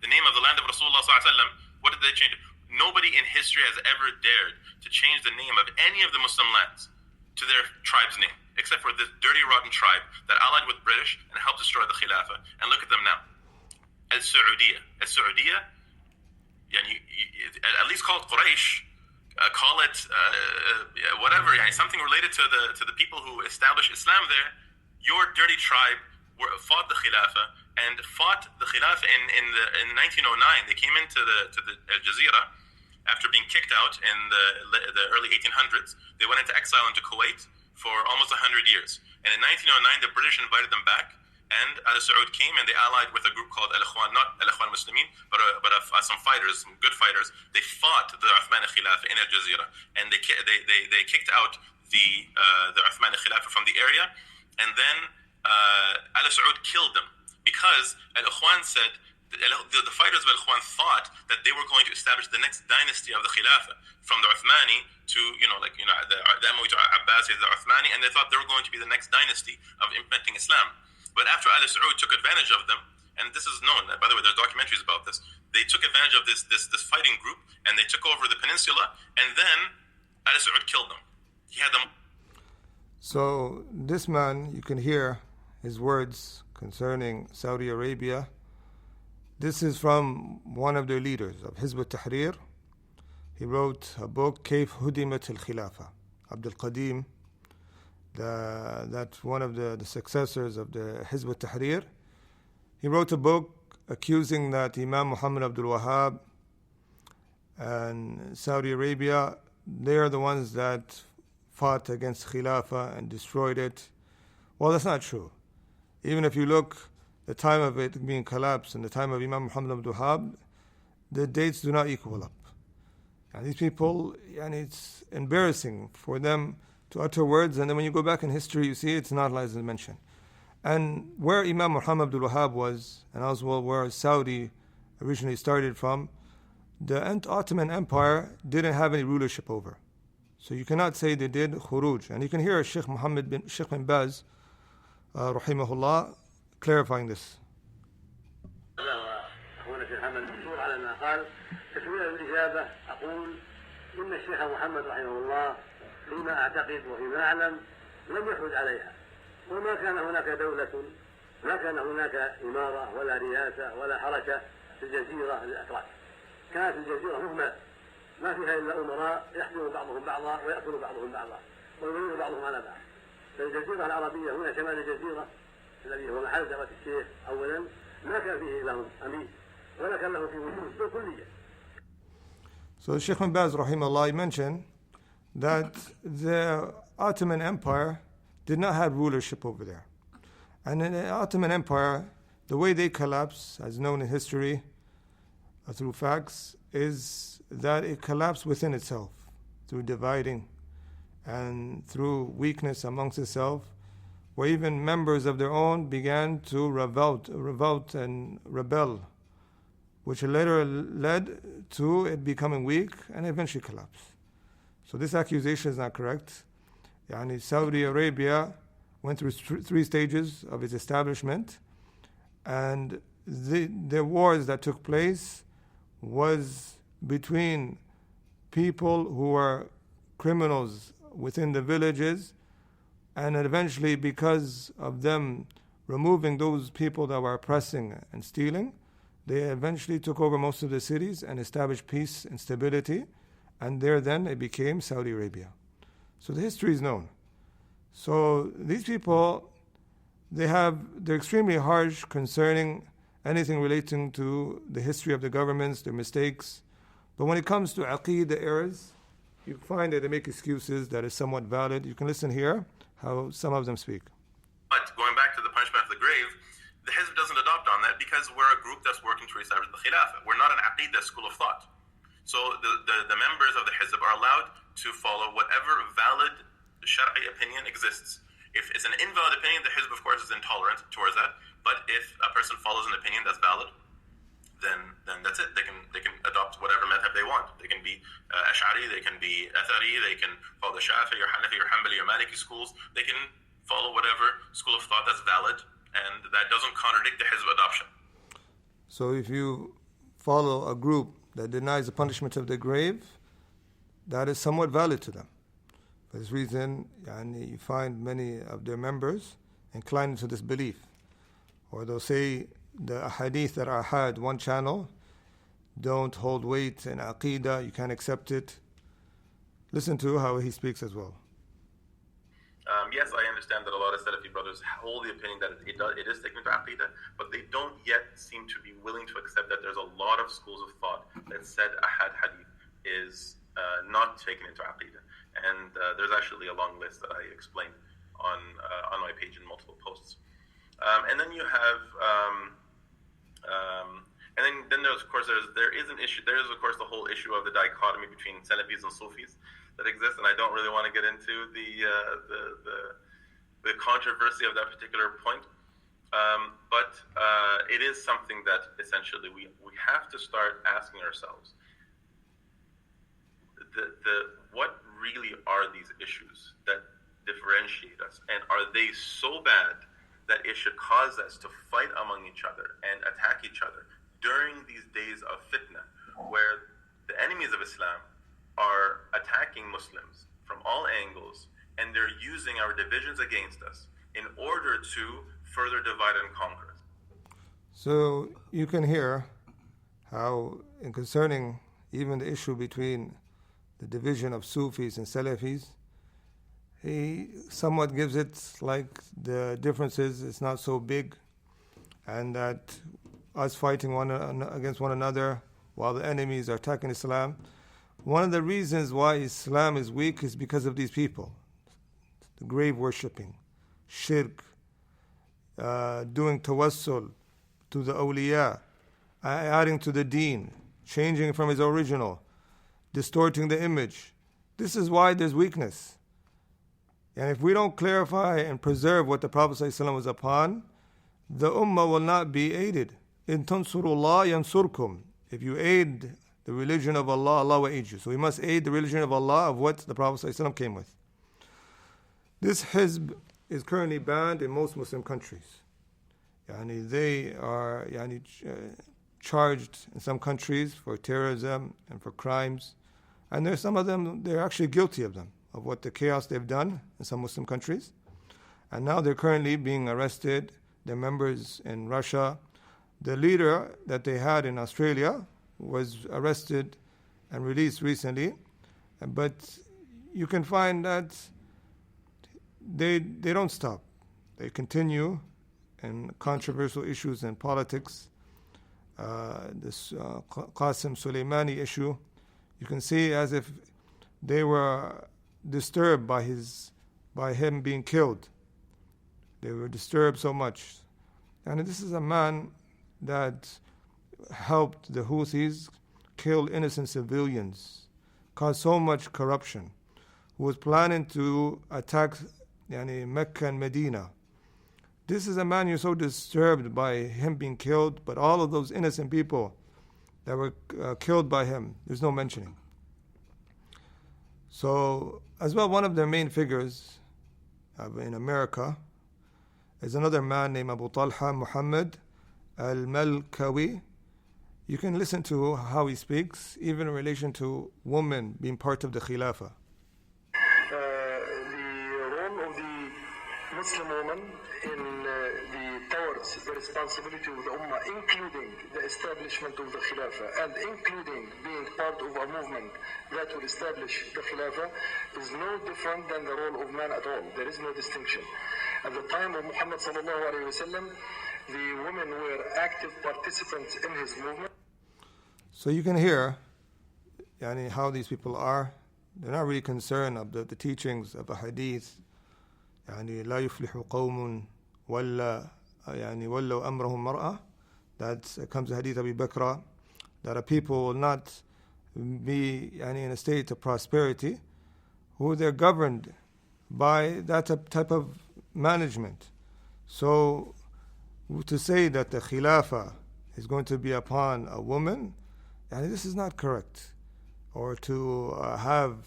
name of the land of Rasulullah sallallahu alaihi wasallam. What did they change? Nobody in history has ever dared to change the name of any of the Muslim lands to their tribe's name, except for this dirty, rotten tribe that allied with British and helped destroy the Khilafah. And look at them now. Al-Saudiya, at least call it Quraysh, call it whatever, something related to the people who established Islam there. Your dirty tribe fought the Khilafah and fought the Khilafah in 1909. They came into the Al Jazeera after being kicked out in the early 1800s. They went into exile into Kuwait for almost 100 years. And in 1909, the British invited them back, and Al Saud came and they allied with a group called Al-Ikhwan, not Al-Ikhwan Muslimin, but some fighters, some good fighters. They fought the Uthmani Khilafah in Al Jazeera, and they kicked out the Uthmani Khilafah from the area, and then Al Saud killed them because Al-Ikhwan said, the fighters of Al-Ikhwan thought that they were going to establish the next dynasty of the Khilafah from the Uthmani to, the Umayyad to Abbasi, the Uthmani, and they thought they were going to be the next dynasty of implementing Islam. But after Al Saud took advantage of them, and this is known, by the way, there's documentaries about this, they took advantage of this fighting group, and they took over the peninsula, and then Al Saud killed them. He had them. So this man, you can hear his words concerning Saudi Arabia. This is from one of their leaders of Ḥizb at-Taḥrīr. He wrote a book, كيف هدمت الخلافة. Abdul that's one of the successors of the Ḥizb at-Taḥrīr. He wrote a book accusing that Imam Muhammad Abdul Wahhab and Saudi Arabia, they are the ones that fought against Khilafah and destroyed it. Well, that's not true. Even if you look the time of it being collapsed and the time of Imam Muhammad Abdul Wahhab, the dates do not equal up. And these people, it's embarrassing for them to utter words, and then when you go back in history, you see it's not as mentioned. And where Imam Muhammad Abdul Wahhab was, and as well where Saudi originally started from, the Ottoman Empire didn't have any rulership over. So you cannot say they did khuruj. And you can hear Sheikh bin Baz, rahimahullah, clarifying this. إن الشيخ محمد رحمه الله فيما أعتقد وفيما أعلم لم يخرج عليها، وما كان هناك دولة، ما كان هناك إمارة ولا رئاسة ولا حركة في الجزيرة للأتراك. كانت الجزيرة مهملة ما فيها إلا أمراء يحكم بعضهم بعضا ويأكل بعضهم بعضا ويمين بعضهم على بعض. فالجزيرة العربية هنا شمال الجزيرة الذي هو محل دعوة الشيخ أولا ما كان فيه إلا أمير ولا كان له في وجود بالكلية. So Sheikh bin Baz rahimahullah mentioned that the Ottoman Empire did not have rulership over there. And in the Ottoman Empire, the way they collapsed, as known in history through facts, is that it collapsed within itself through dividing and through weakness amongst itself. where even members of their own began to revolt and rebel, which later led to it becoming weak and eventually collapse. So this accusation is not correct. Saudi Arabia went through three stages of its establishment, and the wars that took place was between people who were criminals within the villages, and eventually, because of them removing those people that were oppressing and stealing, they eventually took over most of the cities and established peace and stability, and there then it became Saudi Arabia. So the history is known. So these people, they're extremely harsh concerning anything relating to the history of the governments, their mistakes. But when it comes to Aqeedah errors, you find that they make excuses that is somewhat valid. You can listen here how some of them speak. But going back to the punishment of the grave, the Hizb doesn't adopt on that because we're a group that's working to establish the Khilafah. We're not an Aqeedah school of thought. So the members of the Hizb are allowed to follow whatever valid Shari'i opinion exists. If it's an invalid opinion, the Hizb, of course, is intolerant towards that. But if a person follows an opinion that's valid, then that's it. They can adopt whatever madhab they want. They can be Ash'ari, they can be Athari, they can follow the Shafi'i or Hanafi or Hanbali or Maliki schools. They can follow whatever school of thought that's valid, and that doesn't contradict the Hizb adoption. So if you follow a group that denies the punishment of the grave, that is somewhat valid to them. For this reason, you find many of their members inclined to this belief. Or they'll say the hadith that are had one channel don't hold weight in Aqeedah, you can't accept it. Listen to how he speaks as well. Yes, I understand that a lot of Salafi brothers hold the opinion that it is taken into Aqeedah, but they don't yet seem to be willing to accept that there's a lot of schools of thought that said ahad hadith is not taken into Aqeedah. And there's actually a long list that I explained on my page in multiple posts. And then you have, and then there's, of course, there is an issue. There is, of course, the whole issue of the dichotomy between Salafis and Sufis that exists, and I don't really want to get into the controversy of that particular point. But it is something that essentially we have to start asking ourselves: what really are these issues that differentiate us, and are they so bad that it should cause us to fight among each other and attack each other during these days of fitna, where the enemies of Islam are attacking Muslims from all angles, and they're using our divisions against us in order to further divide and conquer us. So you can hear how, in concerning even the issue between the division of Sufis and Salafis, he somewhat gives it like the differences is not so big, and that us fighting against one another while the enemies are attacking Islam. One of the reasons why Islam is weak is because of these people. The grave worshipping, shirk, doing tawassul to the awliya, adding to the deen, changing from its original, distorting the image. This is why there's weakness. And if we don't clarify and preserve what the Prophet ﷺ was upon, the ummah will not be aided. In tansurullah yansurkum. If you aid the religion of Allah, Allah will aid you. So we must aid the religion of Allah, of what the Prophet ﷺ came with. This Hizb is currently banned in most Muslim countries. They are charged in some countries for terrorism and for crimes. And there's some of them, they're actually guilty of them, of what the chaos they've done in some Muslim countries. And now they're currently being arrested. They're members in Russia. The leader that they had in Australia was arrested and released recently. But you can find that they don't stop. They continue in controversial issues in politics. This Qasim Soleimani issue, you can see as if they were disturbed by him being killed. They were disturbed so much. And this is a man that helped the Houthis kill innocent civilians, caused so much corruption, who was planning to attack Mecca and Medina, This is a man you're so disturbed by him being killed, but all of those innocent people that were killed by him, there's no mentioning. So, as well, one of their main figures in America is another man named AbdulFattaah Muhammad al-Malkawi. You can listen to how he speaks, even in relation to women being part of the Khilafah. The role of the Muslim woman towards the responsibility of the Ummah, including the establishment of the Khilafah and including being part of a movement that will establish the Khilafah, is no different than the role of man at all. There is no distinction. At the time of Muhammad sallallahu alaihi wasallam, the women were active participants in his movement. So you can hear how these people are. They're not really concerned of the teachings of the hadith. لا يفلح قوم ولا ولوا أمرهم مرأة. That comes in hadith Abu Bakr, that a people will not be in a state of prosperity who they're governed by that type of management. So to say that the Khilafah is going to be upon a woman, this is not correct. Or to have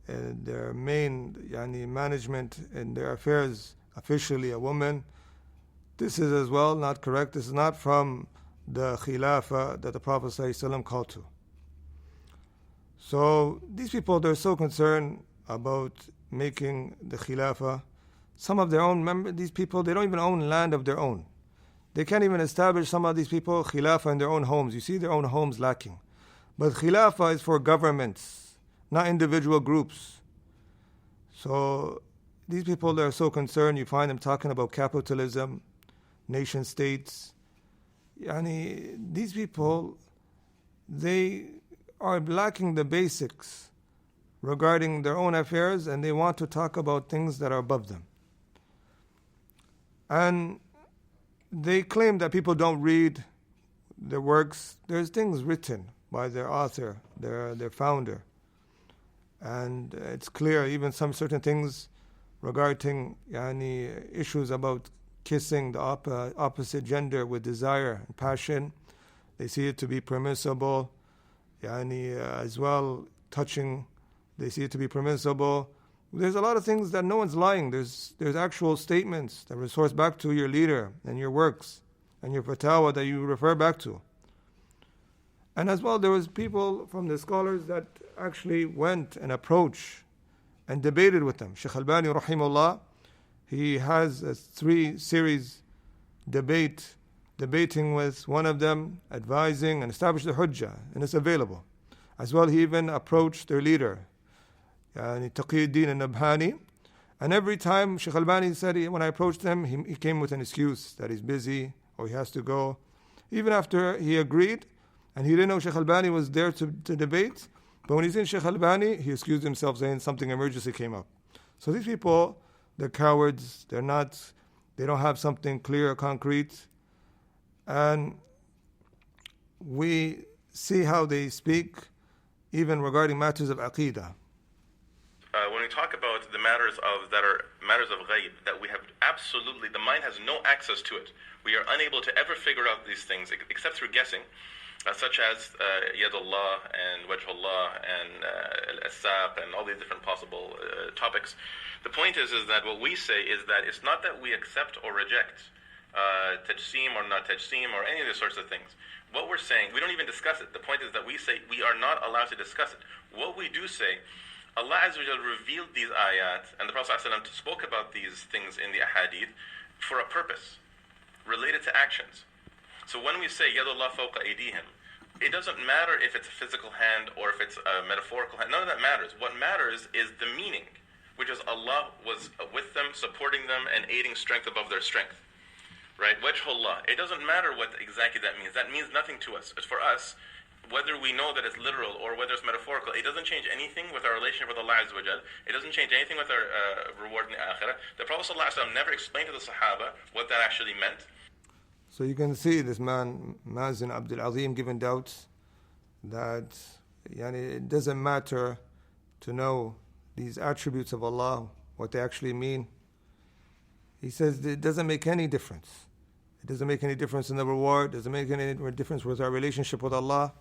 their main management in their affairs officially a woman, this is as well not correct. This is not from the Khilafah that the Prophet ﷺ called to. So these people, they're so concerned about making the Khilafah. Some of their own members, these people, they don't even own land of their own. They can't even establish, some of these people, Khilafah in their own homes. You see their own homes lacking. But Khilafah is for governments, not individual groups. So these people, they're so concerned. You find them talking about capitalism, nation states. These people, they are lacking the basics regarding their own affairs, and they want to talk about things that are above them. And they claim that people don't read their works. There's things written by their author, their founder. And it's clear, even some certain things regarding issues about kissing the opposite gender with desire and passion, they see it to be permissible. As well, touching, they see it to be permissible. There's a lot of things that no one's lying. There's actual statements that resource back to your leader and your works and your fatwa that you refer back to. And as well, there was people from the scholars that actually went and approached and debated with them. Shaykh Albani rahimahullah, he has a 3-series debating with one of them, advising and establishing the hujjah, and it's available. As well, he even approached their leader, Taqiyuddin al-Nabhani, and every time Shaykh Albani said, when I approached him, he came with an excuse that he's busy or he has to go. Even after he agreed, and he didn't know Shaykh Albani was there to debate, but when he's in Shaykh Albani, he excused himself saying something emergency came up. So these people, they're cowards, they don't have something clear or concrete. And we see how they speak even regarding matters of aqeedah. When we talk about the matters that are matters of ghaib, that we have absolutely, the mind has no access to it. We are unable to ever figure out these things except through guessing, such as Yadullah and Wajhullah and Al-Saq and all these different possible topics. The point is that what we say is that it's not that we accept or reject tajseem or not tajseem or any of these sorts of things. What we're saying, we don't even discuss it. The point is that we say we are not allowed to discuss it. What we do say, Allah Azza wa Jal revealed these ayat, and the Prophet ﷺ spoke about these things in the ahadith for a purpose, related to actions. So when we say Yadullah fawqa aydihim, it doesn't matter if it's a physical hand or if it's a metaphorical hand. None of that matters. What matters is the meaning, which is Allah was with them, supporting them, and aiding strength above their strength. Right? Wajhullah. It doesn't matter what exactly that means. That means nothing to us. It's for us, whether we know that it's literal or whether it's metaphorical, it doesn't change anything with our relationship with Allah Azza wa Jal. It doesn't change anything with our reward in the akhirah. The Prophet ﷺ never explained to the Sahaba what that actually meant. So you can see this man, Mazin Abdul Azim, giving doubts that it doesn't matter to know these attributes of Allah, what they actually mean. He says it doesn't make any difference. It doesn't make any difference in the reward. It doesn't make any difference with our relationship with Allah.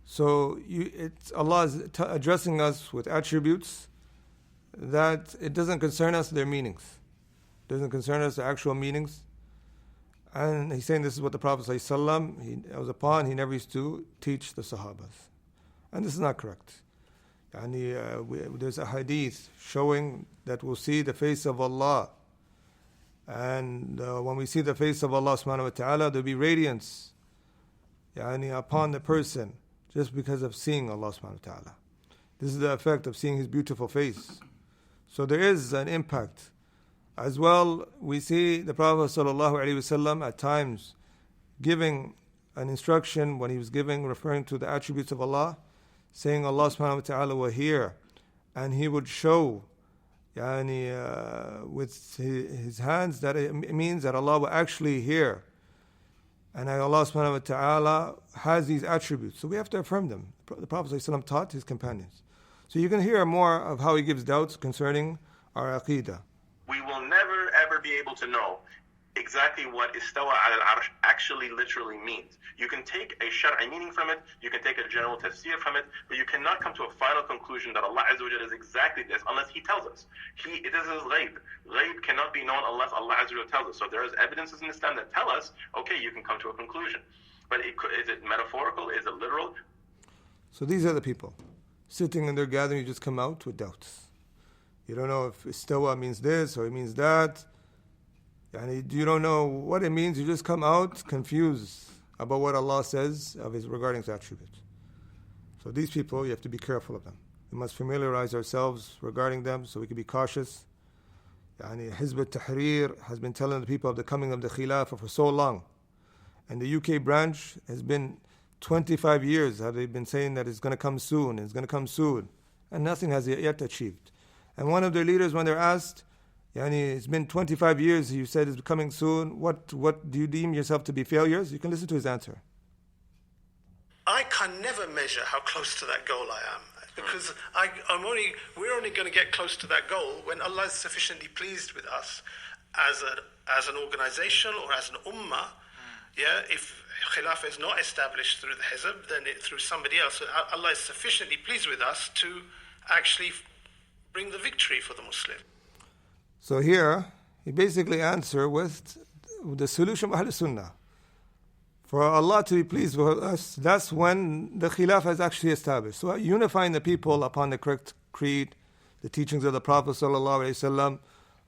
So Allah is addressing us with attributes that it doesn't concern us their meanings. It doesn't concern us the actual meanings. And he's saying this is what the Prophet ﷺ, he never used to teach the Sahabas. And this is not correct. There's a hadith showing that we'll see the face of Allah. And when we see the face of Allah subhanahu wa ta'ala, there'll be radiance upon the person just because of seeing Allah subhanahu wa ta'ala. This is the effect of seeing His beautiful face. So there is an impact. As well, we see the Prophet sallallahu alaihi wasallam at times giving an instruction when he was referring to the attributes of Allah, saying Allah subhanahu wa ta'ala will hear, and He would show with His hands that it means that Allah will actually hear. And Allah subhanahu wa ta'ala has these attributes. So we have to affirm them. The Prophet ﷺ taught his companions. So you can hear more of how he gives doubts concerning our aqeedah. We will never ever be able to know exactly what istawa al arsh actually literally means. You can take a shar'i meaning from it, you can take a general tafsir from it, but you cannot come to a final conclusion that Allah Azza wa Jalla is exactly this unless He tells us. This is ghaib. Ghaib cannot be known unless Allah Azza wa Jalla tells us. So there is evidences in Islam that tell us, okay, you can come to a conclusion. But is it metaphorical? Is it literal? So these are the people sitting in their gathering, you just come out with doubts. You don't know if istawa means this or it means that. You don't know what it means. You just come out confused about what Allah says of His regarding His attributes. So these people, you have to be careful of them. We must familiarize ourselves regarding them so we can be cautious. Ḥizb at-Taḥrīr has been telling the people of the coming of the Khilafah for so long. And the UK branch has been 25 years. Have they been saying that it's going to come soon, it's going to come soon. And nothing has yet achieved. And one of their leaders, when they're asked, it's been 25 years, you said it's coming soon. What do you deem yourself to be failures? You can listen to his answer. I can never measure how close to that goal I am, because we're only going to get close to that goal when Allah is sufficiently pleased with us as an organization or as an ummah. If Khilafah is not established through the Hizb, then through somebody else. Allah is sufficiently pleased with us to actually bring the victory for the Muslim. So here, he basically answers with the solution of Ahl Sunnah. For Allah to be pleased with us, that's when the Khilafah is actually established. So unifying the people upon the correct creed, the teachings of the Prophet ﷺ,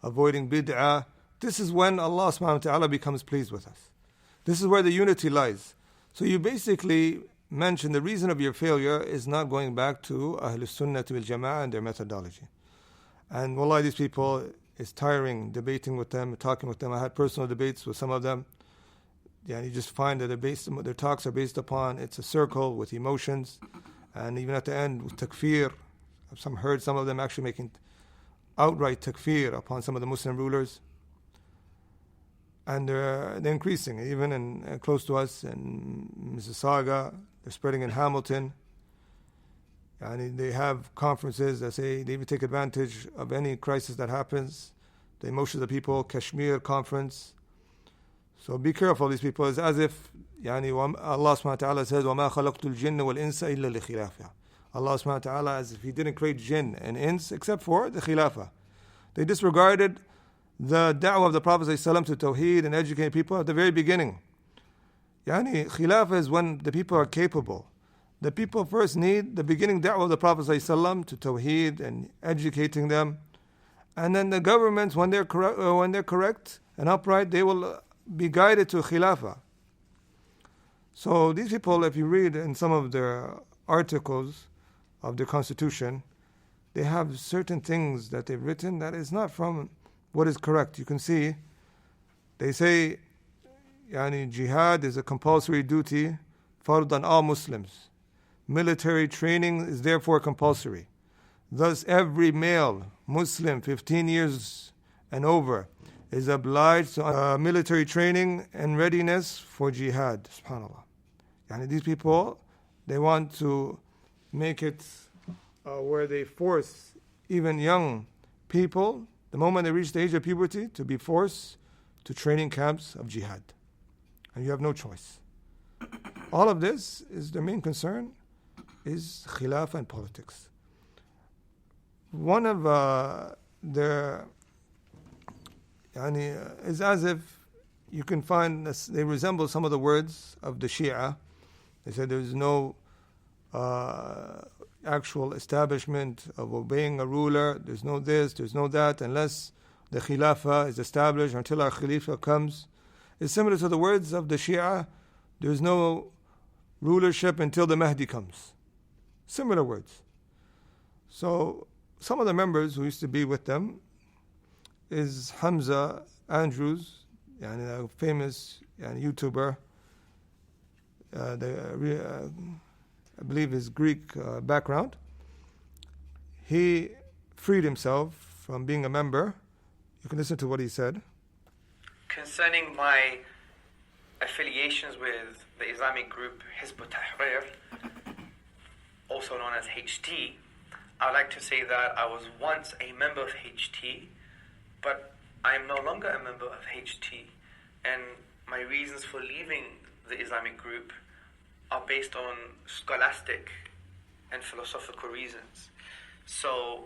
avoiding bid'ah, this is when Allah subhanahu wa ta'ala becomes pleased with us. This is where the unity lies. So you basically mention the reason of your failure is not going back to Ahl Sunnah wal Jama'ah and their methodology. And wallahi, these people, it's tiring debating with them, talking with them. I had personal debates with some of them. You just find that their talks are based upon, it's a circle with emotions. And even at the end, with takfir. I've heard some of them actually making outright takfir upon some of the Muslim rulers. And they're increasing, even in close to us in Mississauga. They're spreading in Hamilton. And they have conferences that say they even take advantage of any crisis that happens. The emotions of the people, Kashmir conference. So be careful of these people. It's as if Allah subhanahu wa ta'ala says, وَمَا خَلَقْتُ الْجِنَّ وَالْإِنسَ إِلَّا لِخِلَافِهَا. Allah subhanahu wa ta'ala, as if He didn't create jinn and ins except for the khilafah. They disregarded the da'wah of the Prophet ﷺ to Tawheed and educating people at the very beginning. Khilafah is when the people are capable. The people first need the beginning da'wah of the Prophet ﷺ to Tawheed and educating them. And then the governments, when they're correct and upright, they will be guided to Khilafah. So these people, if you read in some of their articles of the Constitution, they have certain things that they've written that is not from what is correct. You can see, they say, jihad is a compulsory duty, fard on all Muslims. Military training is therefore compulsory. Thus, every male Muslim 15 years and over is obliged to military training and readiness for jihad. SubhanAllah. These people, they want to make it where they force even young people the moment they reach the age of puberty, to be forced to training camps of jihad. And you have no choice. All of this is their main concern is khilafah and politics. One of their is as if you can find they resemble some of the words of the Shia. They said there is no actual establishment of obeying a ruler. There's no this, there's no that, unless the khilafah is established until our khalifa comes. It's similar to the words of the Shia. There's no rulership until the Mahdi comes. Similar words. So some of the members who used to be with them is Hamza Andrews, a famous YouTuber. I believe his Greek background. He freed himself from being a member. You can listen to what he said. Concerning my affiliations with the Islamic group Ḥizb at-Taḥrīr, also known as HT, I would like to say that I was once a member of HT, but I am no longer a member of HT, and my reasons for leaving the Islamic group are based on scholastic and philosophical reasons. So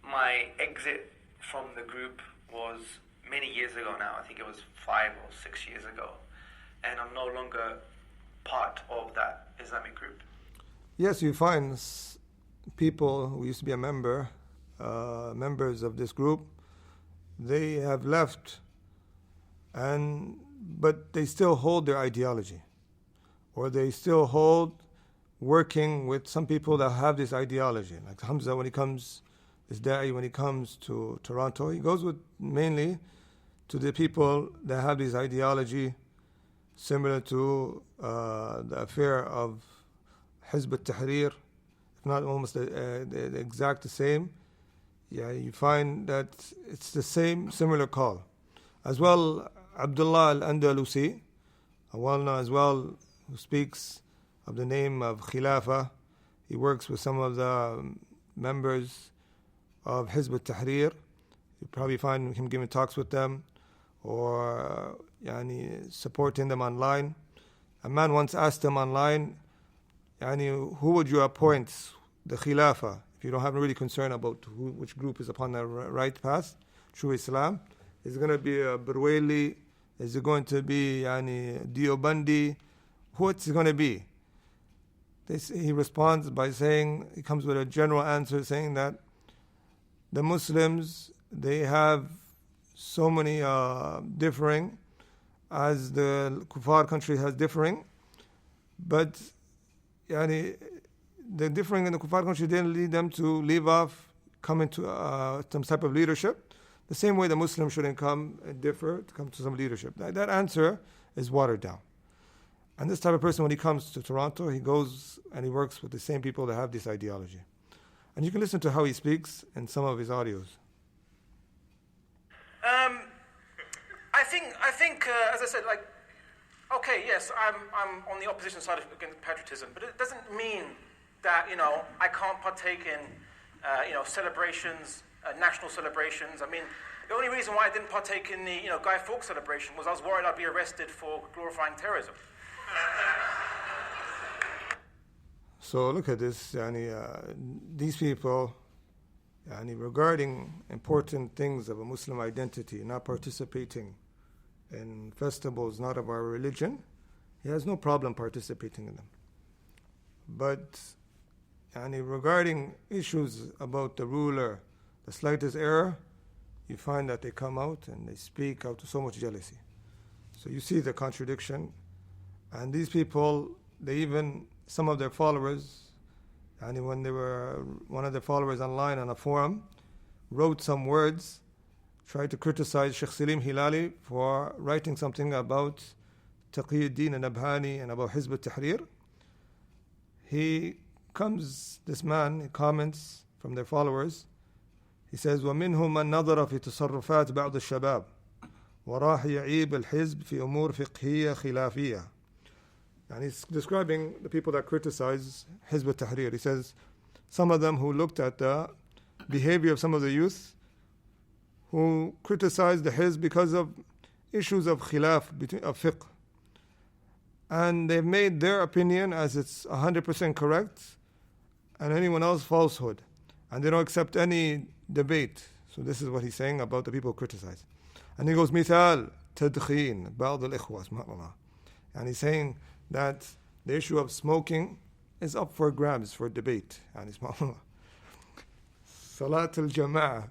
my exit from the group was many years ago now. I think it was 5 or 6 years ago, and I'm no longer part of that Islamic group. Yes, you find people who used to be members of this group, they have left, but they still hold their ideology, or they still hold working with some people that have this ideology. Like Hamza, when he comes, this da'i, when he comes to Toronto, he goes with mainly to the people that have this ideology similar to the affair of Ḥizb at-Taḥrīr, if not almost the exact same. Yeah, you find that it's the same, similar call. As well, Abdullah al-Andalusi, well-known as well, who speaks of the name of Khilafah. He works with some of the members of Ḥizb at-Taḥrīr. You probably find him giving talks with them or supporting them online. A man once asked him online, who would you appoint the Khilafah if you don't have really concern about which group is upon the right path, true Islam? Is it going to be a Burwayli? Is it going to be Diobandi? What's it going to be? He responds by saying, he comes with a general answer saying that the Muslims, they have so many differing, as the Kuffar country has differing, but the differing in the Kuffar country didn't lead them to leave off coming to some type of leadership. The same way the Muslims shouldn't come and differ to come to some leadership. That answer is watered down. And this type of person, when he comes to Toronto, he goes and he works with the same people that have this ideology. And you can listen to how he speaks in some of his audios. I think, as I said, okay, yes, I'm on the opposition side against patriotism, but it doesn't mean that I can't partake in celebrations, national celebrations. I mean, the only reason why I didn't partake in the Guy Fawkes celebration was I was worried I'd be arrested for glorifying terrorism. So look at this, these people, regarding important things of a Muslim identity, not participating in festivals not of our religion, he has no problem participating in them. But regarding issues about the ruler, the slightest error, you find that they come out and they speak out of so much jealousy. So you see the contradiction. And these people, some of their followers, when they were, one of their followers online on a forum, wrote some words, tried to criticize Sheikh Salim Hilali for writing something about Taqiyuddin al-Nabhani and about Ḥizb at-Taḥrīr. This man, he comments from their followers. He says, وَمِنْهُمْ مَنْ نَظَرَ فِي تَصَرُّفَاتِ بَعْضِ الشَّبَابِ وَرَاحَ يَعِيبَ الْحِزْبِ فِي أُمُورٍ فِقْهِيَّةٍ خِلَافِيَّةٍ. And he's describing the people that criticize Ḥizb at-Taḥrīr. He says, some of them who looked at the behavior of some of the youth who criticize the Hizb because of issues of khilaf, of fiqh. And they've made their opinion as it's 100% correct, and anyone else falsehood. And they don't accept any debate. So this is what he's saying about the people who criticize. And he goes, مثال تدخين بعض الإخوة سبحان الله. And he's saying that the issue of smoking is up for grabs, for debate. And سبحان الله. صلاة الجماعة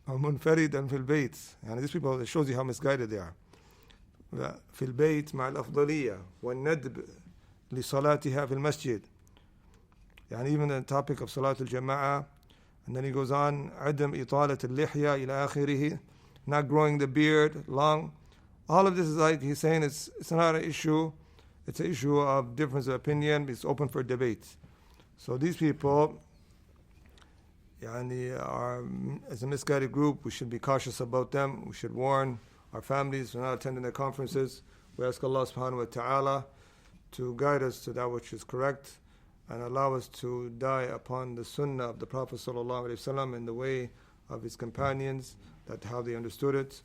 منفردا في البيت. And these people, it shows you how misguided they are. في البيت مع الأفضلية والندب لصلاتها في المسجد. يعني even the topic of صلاة الجماعة. And then he goes on, عدم إطالة اللحية إلى آخره, not growing the beard long. All of this is like he's saying it's not an issue. It's an issue of difference of opinion. It's open for debate. So these people, are as a misguided group. We should be cautious about them. We should warn our families from not attending their conferences. We ask Allah subhanahu wa ta'ala to guide us to that which is correct and allow us to die upon the sunnah of the Prophet sallallahu alaihi wasallam in the way of his companions, that how they understood it.